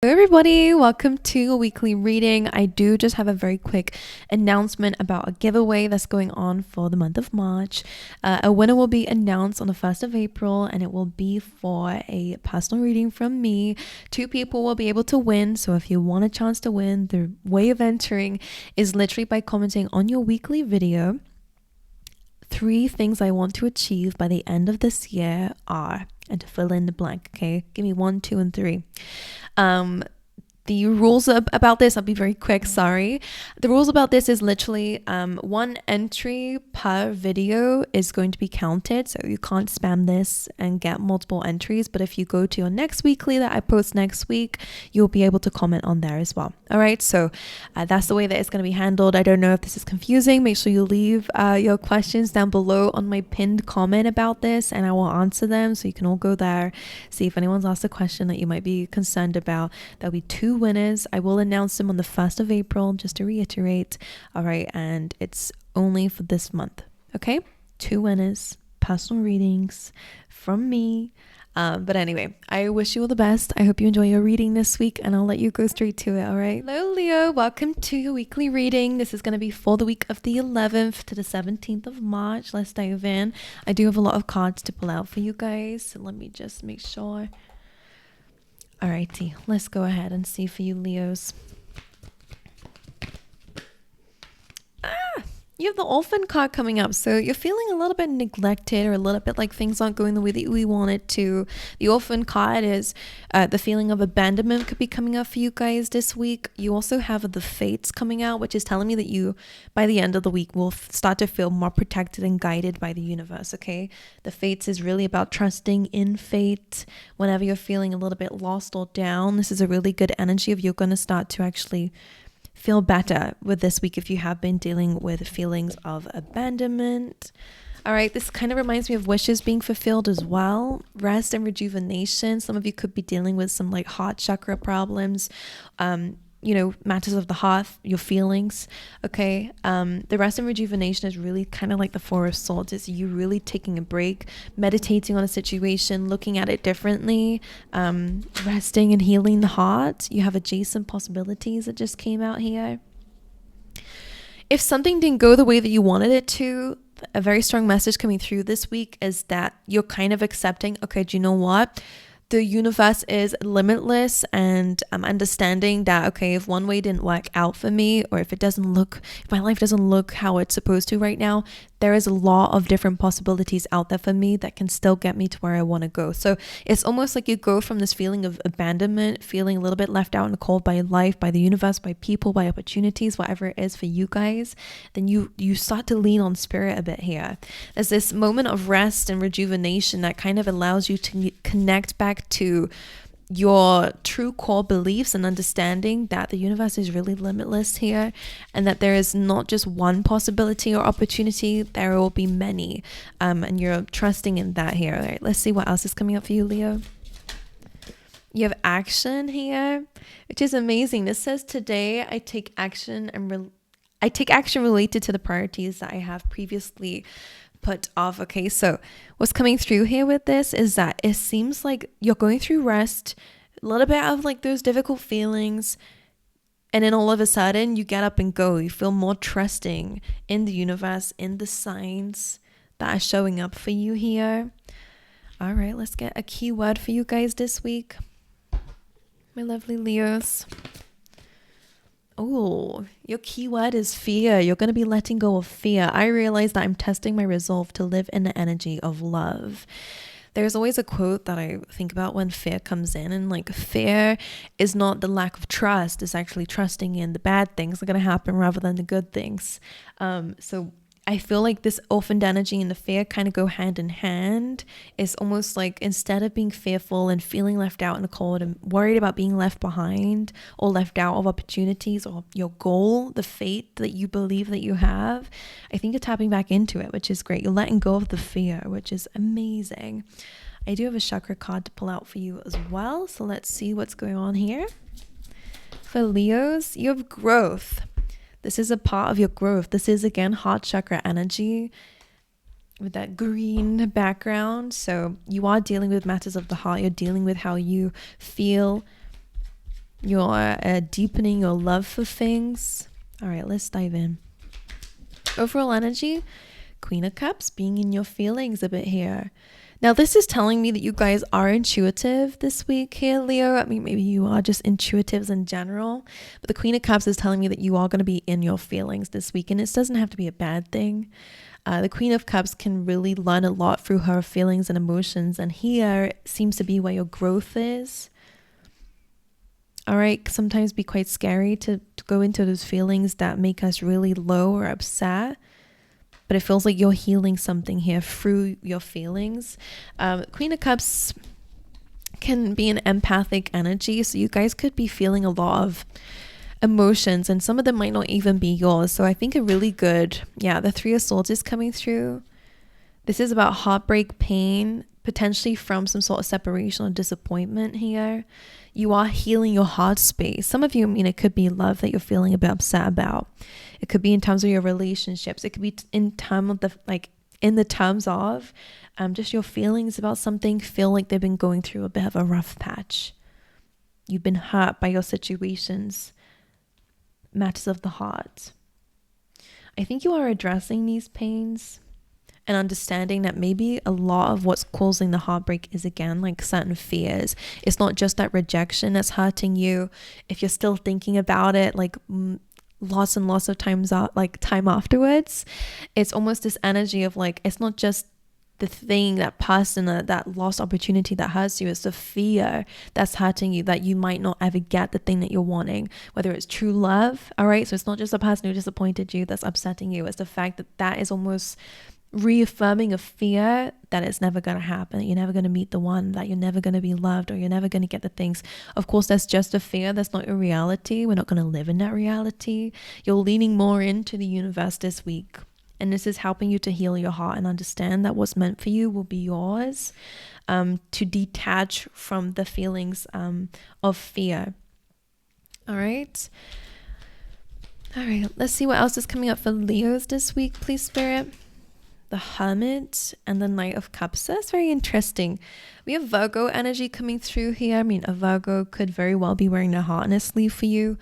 Hello everybody, welcome to a weekly reading. I do just have a very quick announcement about a giveaway that's going on for the month of March. A winner will be announced on the 1st of April and it will be for a personal reading from me. 2 people will be able to win, so if you want a chance to win, the way of entering is literally by commenting on your weekly video. 3 things I want to achieve by the end of this year are, and to fill in the blank, okay? Give me 1, 2, and 3. The rules about this, I'll be very quick, sorry. The rules about this is literally 1 entry per video is going to be counted. So you can't spam this and get multiple entries. But if you go to your next weekly that I post next week, you'll be able to comment on there as well. All right, so that's the way that it's going to be handled. I don't know if this is confusing. Make sure you leave your questions down below on my pinned comment about this and I will answer them. So you can all go there, see if anyone's asked a question that you might be concerned about. There'll be 2 winners. I will announce them on the 1st of April, just to reiterate. All right, and it's only for this month. Okay, 2 winners, personal readings from me. But anyway, I wish you all the best. I hope you enjoy your reading this week and I'll let you go straight to it. All right. Hello, Leo. Welcome to your weekly reading. This is going to be for the week of the 11th to the 17th of March. Let's dive in. I do have a lot of cards to pull out for you guys. So let me just make sure. Alrighty, let's go ahead and see for you, Leos. You have the orphan card coming up, so you're feeling a little bit neglected or a little bit like things aren't going the way that we want it to. The orphan card is the feeling of abandonment could be coming up for you guys this week. You also have the fates coming out, which is telling me that you, by the end of the week, will start to feel more protected and guided by the universe, okay? The fates is really about trusting in fate. Whenever you're feeling a little bit lost or down, this is a really good energy of you're going to start to actually feel better with this week if you have been dealing with feelings of abandonment. All right, this kind of reminds me of wishes being fulfilled as well. Rest and rejuvenation. Some of you could be dealing with some like heart chakra problems, matters of the heart, your feelings. Okay, the rest and rejuvenation is really kind of like the 4 of Swords. It's you really taking a break, meditating on a situation, looking at it differently, resting and healing the heart. You have adjacent possibilities that just came out here. If something didn't go the way that you wanted it to, a very strong message coming through this week is that you're kind of accepting, okay, do you know what? The universe is limitless, and I'm understanding that, okay, if one way didn't work out for me, or if my life doesn't look how it's supposed to right now, there is a lot of different possibilities out there for me that can still get me to where I want to go. So it's almost like you go from this feeling of abandonment, feeling a little bit left out in the cold by life, by the universe, by people, by opportunities, whatever it is for you guys, then you start to lean on spirit a bit here. There's this moment of rest and rejuvenation that kind of allows you to connect back to your true core beliefs and understanding that the universe is really limitless here and that there is not just one possibility or opportunity, there will be many, and you're trusting in that here. All right, let's see what else is coming up for you, Leo. You have action here, which is amazing. This says today I take action related to the priorities that I have previously put off. Okay, so what's coming through here with this is that it seems like you're going through rest, a little bit of like those difficult feelings, and then all of a sudden you get up and go. You feel more trusting in the universe, in the signs that are showing up for you here. All right, let's get a keyword for you guys this week, my lovely Leos. Oh, your keyword is fear. You're going to be letting go of fear. I realize that I'm testing my resolve to live in the energy of love. There's always a quote that I think about when fear comes in, and like fear is not the lack of trust. It's actually trusting in the bad things that are going to happen rather than the good things. So I feel like this orphaned energy and the fear kind of go hand in hand. It's almost like instead of being fearful and feeling left out in the cold and worried about being left behind or left out of opportunities or your goal, the fate that you believe that you have, I think you're tapping back into it, which is great. You're letting go of the fear, which is amazing. I do have a chakra card to pull out for you as well. So let's see what's going on here. For Leos, you have growth. This is a part of your growth. This is, again, heart chakra energy with that green background. So you are dealing with matters of the heart. You're dealing with how you feel You're deepening your love for things. All right, let's dive in. Overall energy, Queen of Cups, being in your feelings a bit here. Now, this is telling me that you guys are intuitive this week here, Leo. I mean, maybe you are just intuitives in general, but the Queen of Cups is telling me that you are going to be in your feelings this week, and it doesn't have to be a bad thing. The Queen of Cups can really learn a lot through her feelings and emotions, and here seems to be where your growth is. All right, sometimes be quite scary to go into those feelings that make us really low or upset. But it feels like you're healing something here through your feelings. Queen of Cups can be an empathic energy. So you guys could be feeling a lot of emotions, and some of them might not even be yours. So I think a really good, the Three of Swords is coming through. This is about heartbreak, pain, potentially from some sort of separation or disappointment here. You are healing your heart space. Some of you, it could be love that you're feeling a bit upset about. It could be in terms of your relationships. It could be in terms of just your feelings about something. Feel like they've been going through a bit of a rough patch. You've been hurt by your situations. Matters of the heart. I think you are addressing these pains and understanding that maybe a lot of what's causing the heartbreak is, again, like certain fears. It's not just that rejection that's hurting you. If you're still thinking about it, like lots and lots of times out, like time afterwards, it's almost this energy of like, it's not just the thing, that person, that lost opportunity that hurts you. It's the fear that's hurting you, that you might not ever get the thing that you're wanting, whether it's true love. All right, so it's not just the person who disappointed you that's upsetting you. It's the fact that is almost reaffirming a fear that it's never going to happen, that you're never going to meet the one, that you're never going to be loved, or you're never going to get the things. Of course, that's just a fear. That's not your reality. We're not going to live in that reality. You're leaning more into the universe this week, and this is helping you to heal your heart and understand that what's meant for you will be yours, to detach from the feelings of fear. All right, let's see what else is coming up for Leos this week, please, Spirit. The Hermit and the Knight of Cups. That's very interesting. We have Virgo energy coming through here. A Virgo could very well be wearing their heart on a sleeve for you.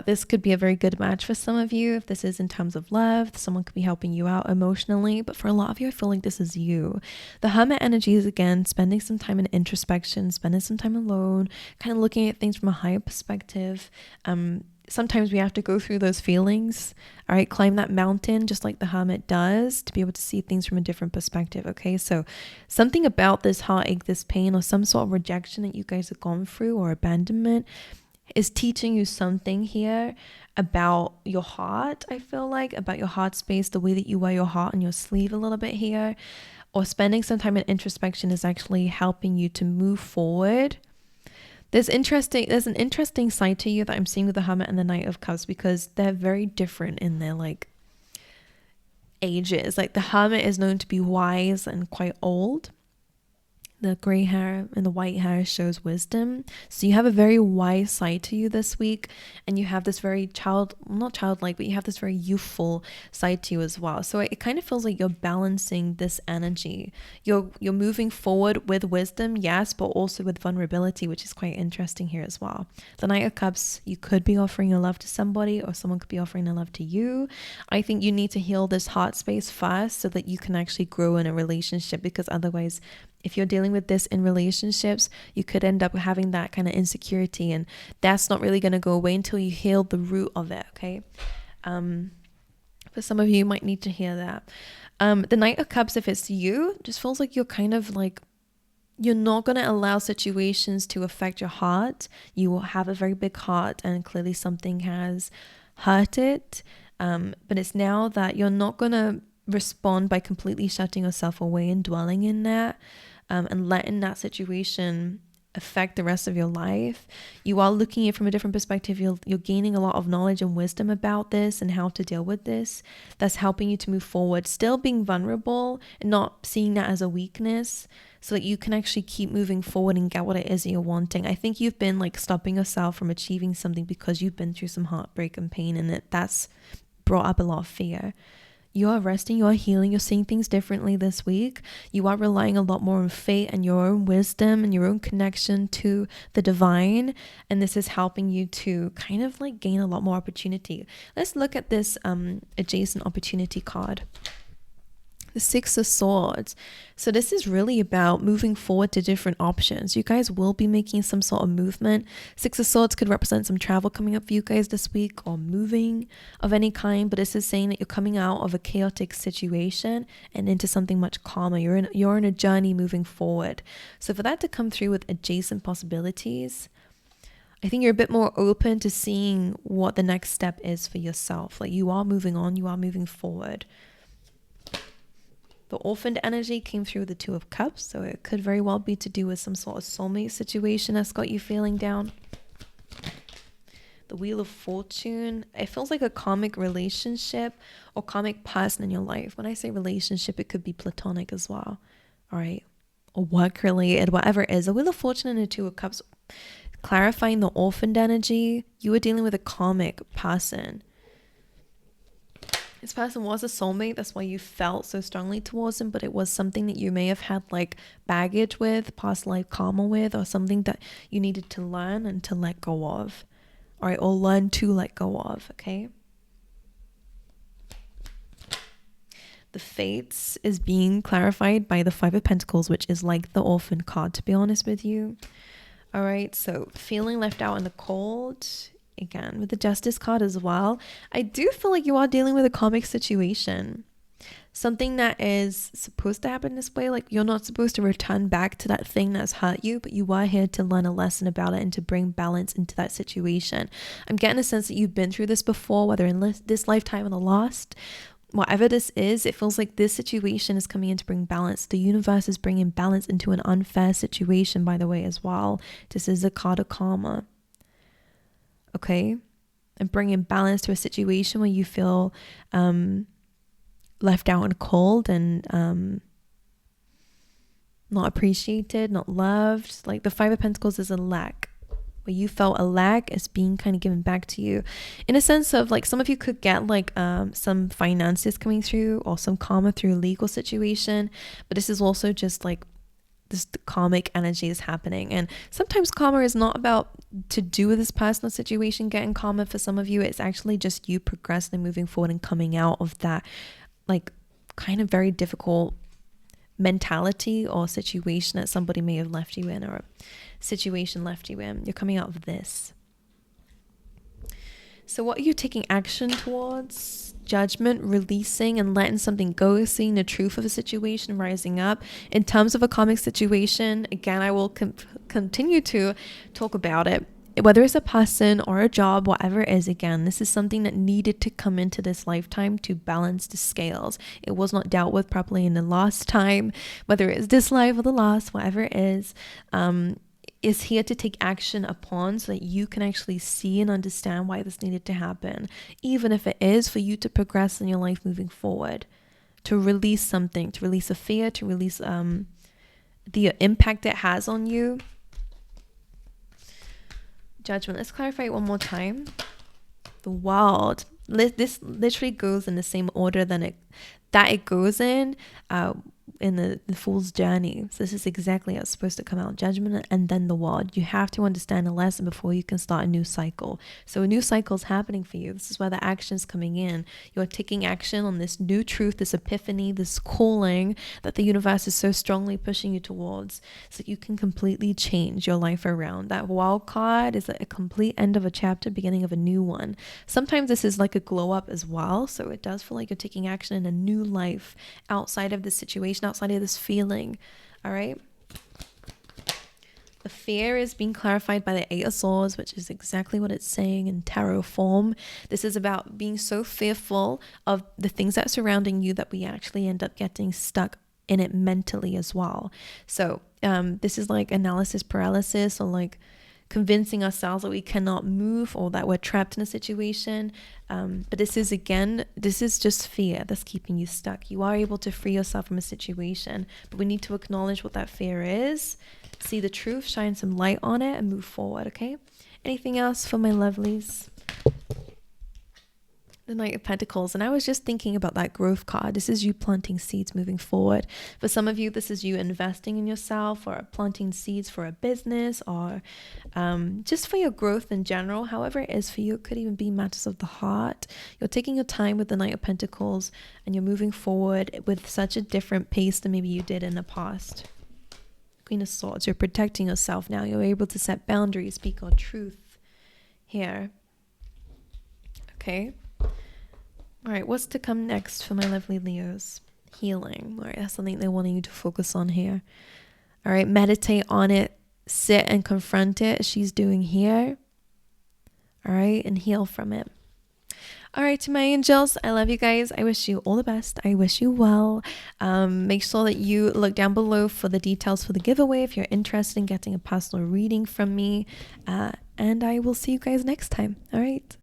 This could be a very good match for some of you. If this is in terms of love, someone could be helping you out emotionally. But for a lot of you, I feel like this is you. The Hermit energy is, again, spending some time in introspection, spending some time alone, kind of looking at things from a higher perspective. Sometimes we have to go through those feelings, all right, climb that mountain just like the Hermit does, to be able to see things from a different perspective. Okay, so something about this heartache, this pain, or some sort of rejection that you guys have gone through, or abandonment, is teaching you something here about your heart. I feel like about your heart space, the way that you wear your heart on your sleeve a little bit here, or spending some time in introspection is actually helping you to move forward. There's an interesting side to you that I'm seeing with the Hermit and the Knight of Cups, because they're very different in their like ages. Like the Hermit is known to be wise and quite old. The gray hair and the white hair shows wisdom. So you have a very wise side to you this week, and you have this very not childlike, but you have this very youthful side to you as well. So it kind of feels like you're balancing this energy. You're moving forward with wisdom, yes, but also with vulnerability, which is quite interesting here as well. The Knight of Cups, you could be offering your love to somebody, or someone could be offering their love to you. I think you need to heal this heart space first so that you can actually grow in a relationship, because otherwise, if you're dealing with this in relationships, you could end up having that kind of insecurity, and that's not really going to go away until you heal the root of it. Okay. For some of you might need to hear that. The Knight of Cups, if it's you, just feels like you're kind of like, you're not going to allow situations to affect your heart. You will have a very big heart, and clearly something has hurt it. But it's now that you're not going to respond by completely shutting yourself away and dwelling in that, and letting that situation affect the rest of your life. You are looking at it from a different perspective. You're gaining a lot of knowledge and wisdom about this and how to deal with this. That's helping you to move forward, still being vulnerable and not seeing that as a weakness, so that you can actually keep moving forward and get what it is that you're wanting. I think you've been like stopping yourself from achieving something because you've been through some heartbreak and pain, and that's brought up a lot of fear. You are resting, you are healing, you're seeing things differently this week. You are relying a lot more on fate and your own wisdom and your own connection to the divine. And this is helping you to kind of like gain a lot more opportunity. Let's look at this adjacent opportunity card. The Six of Swords. So this is really about moving forward to different options. You guys will be making some sort of movement. Six of Swords could represent some travel coming up for you guys this week, or moving of any kind, but this is saying that you're coming out of a chaotic situation and into something much calmer. You're in a journey moving forward. So for that to come through with adjacent possibilities, I think you're a bit more open to seeing what the next step is for yourself. Like, you are moving on, you are moving forward. The orphaned energy came through the Two of Cups, so it could very well be to do with some sort of soulmate situation that's got you feeling down. The Wheel of Fortune, it feels like a karmic relationship or karmic person in your life. When I say relationship, it could be platonic as well, all right? Or work related, whatever it is. The Wheel of Fortune and the Two of Cups, clarifying the orphaned energy, you were dealing with a karmic person. This person was a soulmate, that's why you felt so strongly towards them, but it was something that you may have had like baggage with, past life karma with, or something that you needed to learn and to let go of. All right, or learn to let go of, okay? The Fates is being clarified by the Five of Pentacles, which is like the orphan card, to be honest with you. All right, so feeling left out in the cold. Again, with the Justice card as well, I do feel like you are dealing with a karmic situation. Something that is supposed to happen this way, like you're not supposed to return back to that thing that's hurt you, but you are here to learn a lesson about it and to bring balance into that situation. I'm getting a sense that you've been through this before, whether in this lifetime or the last. Whatever this is, it feels like this situation is coming in to bring balance. The universe is bringing balance into an unfair situation, by the way, as well. This is a card of karma. Okay, and bringing balance to a situation where you feel left out and cold and not appreciated, not loved. Like the Five of Pentacles is a lack, where you felt a lack is being kind of given back to you, in a sense of like some of you could get like some finances coming through or some karma through a legal situation, but this is also just like this karmic energy is happening. And sometimes karma is not about to do with this personal situation getting karma. For some of you, it's actually just you progressing and moving forward and coming out of that like kind of very difficult mentality or situation that somebody may have left you in, or a situation left you in. You're coming out of this. So what are you taking action towards? Judgment, releasing and letting something go, seeing the truth of a situation, rising up. In terms of a karmic situation, again, I will continue to talk about it. Whether it's a person or a job, whatever it is, again, this is something that needed to come into this lifetime to balance the scales. It was not dealt with properly in the last time, whether it's this life or the last, whatever it is here to take action upon, so that you can actually see and understand why this needed to happen, even if it is for you to progress in your life moving forward, to release something, to release a fear, to release the impact it has on you. Judgment. Let's clarify it one more time. The World. This literally goes in the same order that it goes in the Fool's Journey. So this is exactly how it's supposed to come out. Judgment and then the World. You have to understand a lesson before you can start a new cycle. So a new cycle is happening for you. This is where the action is coming in. You're taking action on this new truth, this epiphany, this calling that the universe is so strongly pushing you towards, so you can completely change your life around. That Wild card is a complete end of a chapter, beginning of a new one. Sometimes this is like a glow up as well. So it does feel like you're taking action in a new life outside of this situation, outside of this feeling. All right. The fear is being clarified by the Eight of Swords, which is exactly what it's saying in tarot form. This is about being so fearful of the things that are surrounding you that we actually end up getting stuck in it mentally as well. So this is like analysis paralysis, or like convincing ourselves that we cannot move or that we're trapped in a situation. But this is just fear that's keeping you stuck. You are able to free yourself from a situation, but we need to acknowledge what that fear is, see the truth, shine some light on it, and move forward, okay? Anything else for my lovelies? the Knight of Pentacles, and I was just thinking about that growth card. This is you planting seeds moving forward. For some of you, this is you investing in yourself or planting seeds for a business or just for your growth in general. However it is for you, it could even be matters of the heart. You're taking your time with the Knight of Pentacles and you're moving forward with such a different pace than maybe you did in the past. Queen of Swords, you're protecting yourself now. You're able to set boundaries, speak your truth here. Okay. All right, what's to come next for my lovely Leos? Healing. All right, that's something they're wanting you to focus on here. All right, meditate on it. Sit and confront it. She's doing here. All right, and heal from it. All right, to my angels, I love you guys. I wish you all the best. I wish you well. Make sure that you look down below for the details for the giveaway if you're interested in getting a personal reading from me. And I will see you guys next time. All right.